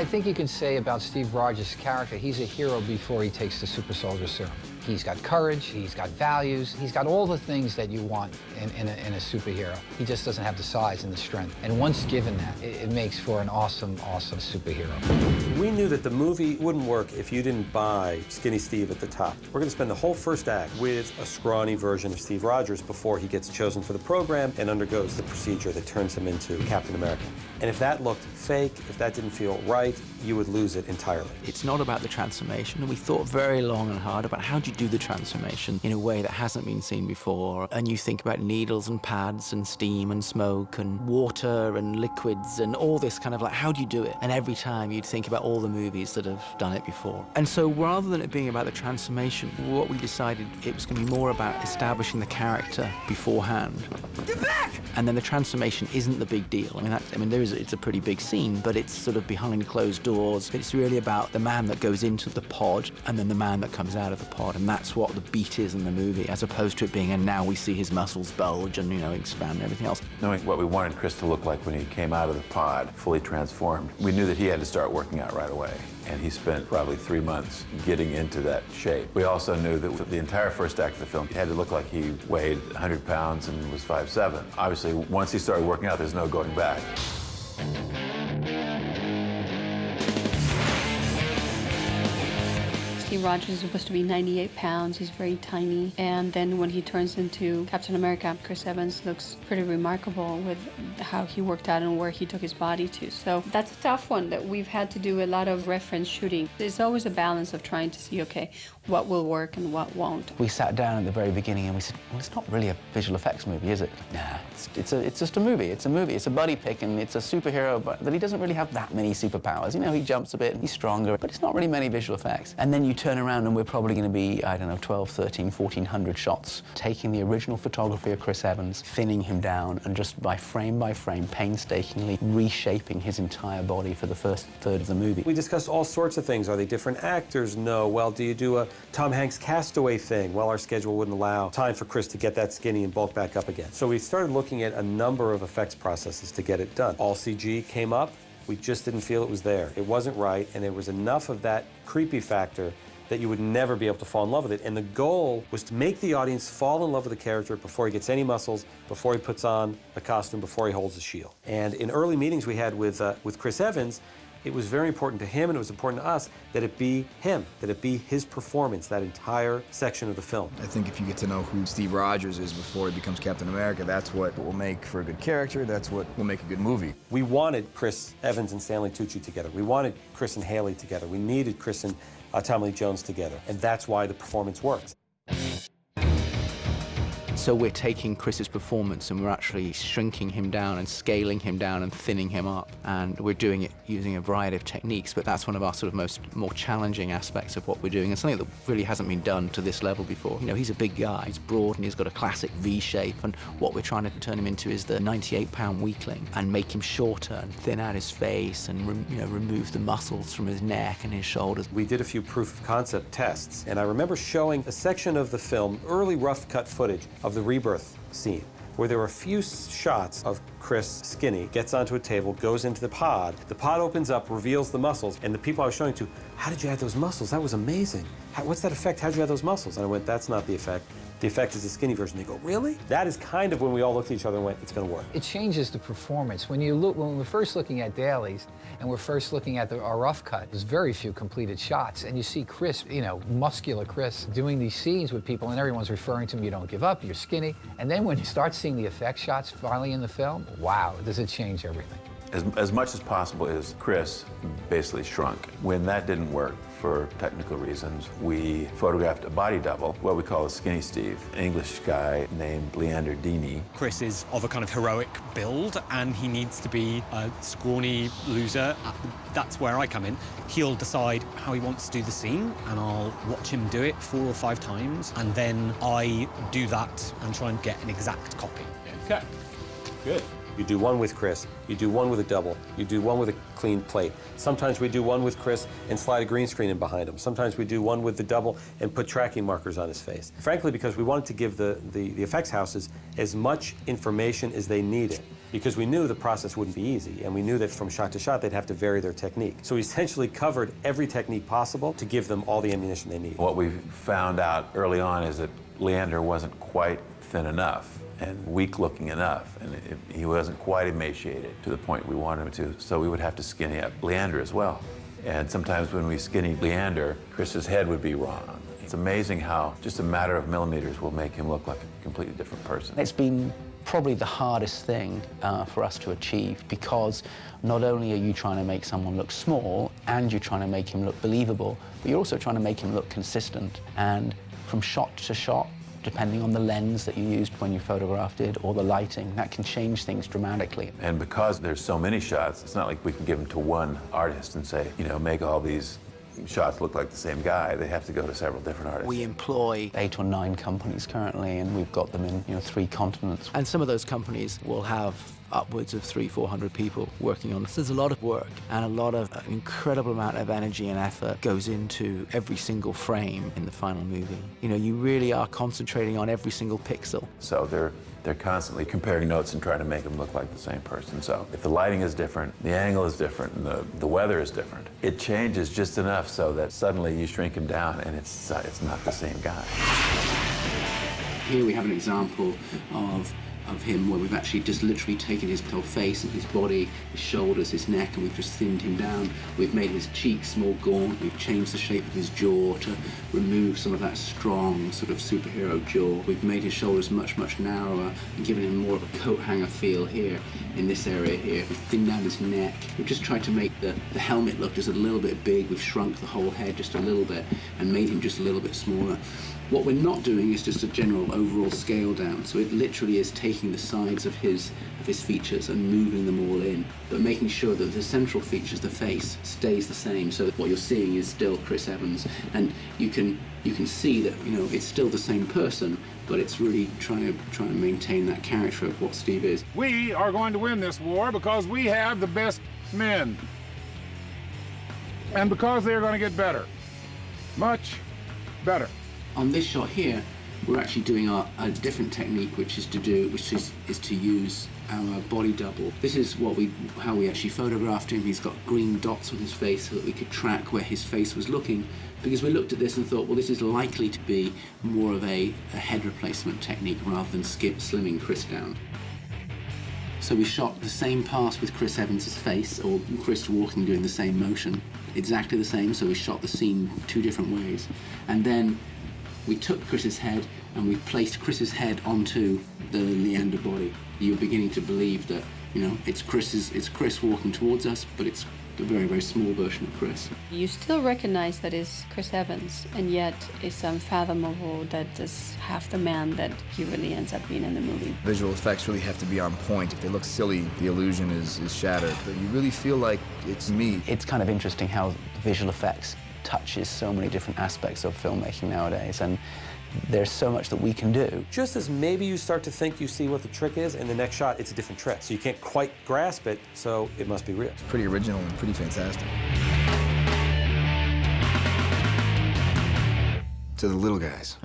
I think you can say about Steve Rogers' character, he's a hero before he takes the super soldier serum. He's got courage, he's got values, he's got all the things that you want in a superhero. He just doesn't have the size and the strength. And once given that, it makes for an awesome, awesome superhero. We knew that the movie wouldn't work if you didn't buy Skinny Steve at the top. We're going to spend the whole first act with a scrawny version of Steve Rogers before he gets chosen for the program and undergoes the procedure that turns him into Captain America. And if that looked fake, if that didn't feel right, you would lose it entirely. It's not about the transformation, and we thought very long and hard about how do you do the transformation in a way that hasn't been seen before. And you think about needles and pads and steam and smoke and water and liquids and all this kind of like, how do you do it? And every time you'd think about all the movies that have done it before. And so rather than it being about the transformation, what we decided it was going to be more about establishing the character beforehand. Get back! And then the transformation isn't the big deal. It's a pretty big scene, but it's sort of behind closed doors. It's really about the man that goes into the pod and then the man that comes out of the pod, and that's what the beat is in the movie, as opposed to it being, and now we see his muscles bulge and, expand and everything else. Knowing what we wanted Chris to look like when he came out of the pod, fully transformed, we knew that he had to start working out right away. And he spent probably 3 months getting into that shape. We also knew that for the entire first act of the film, he had to look like he weighed 100 pounds and was 5'7". Obviously, once he started working out, there's no going back. Steve Rogers is supposed to be 98 pounds. He's very tiny. And then when he turns into Captain America, Chris Evans looks pretty remarkable with how he worked out and where he took his body to. So that's a tough one that we've had to do a lot of reference shooting. It's always a balance of trying to see, okay, what will work and what won't. We sat down at the very beginning and we said, well, it's not really a visual effects movie, is it? Nah, it's just a movie. It's a movie. It's a buddy pick, and it's a superhero, but he doesn't really have that many superpowers. He jumps a bit, he's stronger, but it's not really many visual effects. And then you turn around and we're probably going to be, I don't know, 12, 13, 1,400 shots, taking the original photography of Chris Evans, thinning him down, and just by frame, painstakingly reshaping his entire body for the first third of the movie. We discussed all sorts of things. Are they different actors? No. Well, do you do a Tom Hanks Castaway thing? Well, our schedule wouldn't allow time for Chris to get that skinny and bulk back up again. So we started looking at a number of effects processes to get it done. All CG came up. We just didn't feel it was there. It wasn't right, and there was enough of that creepy factor that you would never be able to fall in love with it. And the goal was to make the audience fall in love with the character before he gets any muscles, before he puts on a costume, before he holds a shield. And in early meetings we had with Chris Evans, it was very important to him and it was important to us that it be him, that it be his performance, that entire section of the film. I think if you get to know who Steve Rogers is before he becomes Captain America, that's what will make for a good character, that's what will make a good movie. We wanted Chris Evans and Stanley Tucci together. We wanted Chris and Hayley together. We needed Chris and Tommy Lee Jones together, and that's why the performance works. So we're taking Chris's performance and we're actually shrinking him down and scaling him down and thinning him up. And we're doing it using a variety of techniques, but that's one of our sort of more challenging aspects of what we're doing, and something that really hasn't been done to this level before. He's a big guy, he's broad, and he's got a classic V shape, and what we're trying to turn him into is the 98-pound weakling and make him shorter and thin out his face and remove the muscles from his neck and his shoulders. We did a few proof of concept tests, and I remember showing a section of the film, early rough cut footage of the rebirth scene, where there were a few shots of Chris skinny, gets onto a table, goes into the pod opens up, reveals the muscles, and the people I was showing to, how did you add those muscles? That was amazing. What's that effect? How'd you add those muscles? And I went, that's not the effect. The effect is the skinny version. They go, really? That is kind of when we all looked at each other and went, it's going to work. It changes the performance. When we're first looking at dailies and we're first looking at our rough cut, there's very few completed shots, and you see Chris, muscular Chris, doing these scenes with people, and everyone's referring to him, you don't give up, you're skinny. And then when you start seeing the effect shots finally in the film, wow, does it change everything. As much as possible is Chris basically shrunk. When that didn't work, for technical reasons, we photographed a body double, what we call a Skinny Steve, an English guy named Leander Deeney. Chris is of a kind of heroic build, and he needs to be a scrawny loser. That's where I come in. He'll decide how he wants to do the scene, and I'll watch him do it 4 or 5 times, and then I do that and try and get an exact copy. Okay, good. You do one with Chris, you do one with a double, you do one with a clean plate. Sometimes we do one with Chris and slide a green screen in behind him. Sometimes we do one with the double and put tracking markers on his face. Frankly, because we wanted to give the effects houses as much information as they needed. because we knew the process wouldn't be easy, and we knew that from shot to shot they'd have to vary their technique. So we essentially covered every technique possible to give them all the ammunition they need. What we found out early on is that Leander wasn't quite thin enough and weak-looking enough, and he wasn't quite emaciated to the point we wanted him to, so we would have to skinny up Leander as well. And sometimes when we skinny Leander, Chris's head would be wrong. It's amazing how just a matter of millimeters will make him look like a completely different person. It's been probably the hardest thing for us to achieve, because not only are you trying to make someone look small and you're trying to make him look believable, but you're also trying to make him look consistent. And from shot to shot, depending on the lens that you used when you photographed it or the lighting, that can change things dramatically. And because there's so many shots, it's not like we can give them to one artist and say, you know, make all these shots look like the same guy. They have to go to several different artists. We employ 8 or 9 companies currently, and we've got them in 3 continents. And some of those companies will have upwards of 300-400 people working on this. There's a lot of work and a lot of an incredible amount of energy and effort goes into every single frame in the final movie. You know, you really are concentrating on every single pixel. So they're constantly comparing notes and trying to make them look like the same person. So if the lighting is different, the angle is different, and the weather is different, it changes just enough so that suddenly you shrink him down and it's not the same guy. Here we have an example of him where we've actually just literally taken his whole face and his body, his shoulders, his neck, and we've just thinned him down. We've made his cheeks more gaunt. We've changed the shape of his jaw to remove some of that strong sort of superhero jaw. We've made his shoulders much, much narrower and given him more of a coat hanger feel here in this area here. We've thinned down his neck. We've just tried to make the helmet look just a little bit big. We've shrunk the whole head just a little bit and made him just a little bit smaller. What we're not doing is just a general overall scale down. So it literally is taking the sides of his features and moving them all in, but making sure that the central features, the face, stays the same. So that what you're seeing is still Chris Evans, and you can see that it's still the same person, but it's really trying to maintain that character of what Steve is. We are going to win this war because we have the best men, and because they are going to get better, much better. On this shot here, we're actually doing a different technique, which is to use our body double. This is how we actually photographed him. He's got green dots on his face so that we could track where his face was looking, because we looked at this and thought, well, this is likely to be more of a head replacement technique rather than slimming Chris down. So we shot the same pass with Chris Evans' face, or Chris walking doing the same motion, exactly the same, so we shot the scene 2 different ways. And then we took Chris's head and we placed Chris's head onto the Leander body. You're beginning to believe that, it's Chris walking towards us, but it's a very, very small version of Chris. You still recognize that it's Chris Evans, and yet it's unfathomable that is half the man that he really ends up being in the movie. Visual effects really have to be on point. If they look silly, the illusion is shattered. But you really feel like it's me. It's kind of interesting how visual effects touches so many different aspects of filmmaking nowadays, and there's so much that we can do. Just as maybe you start to think you see what the trick is, in the next shot it's a different trick. So you can't quite grasp it, so it must be real. It's pretty original and pretty fantastic. To the little guys.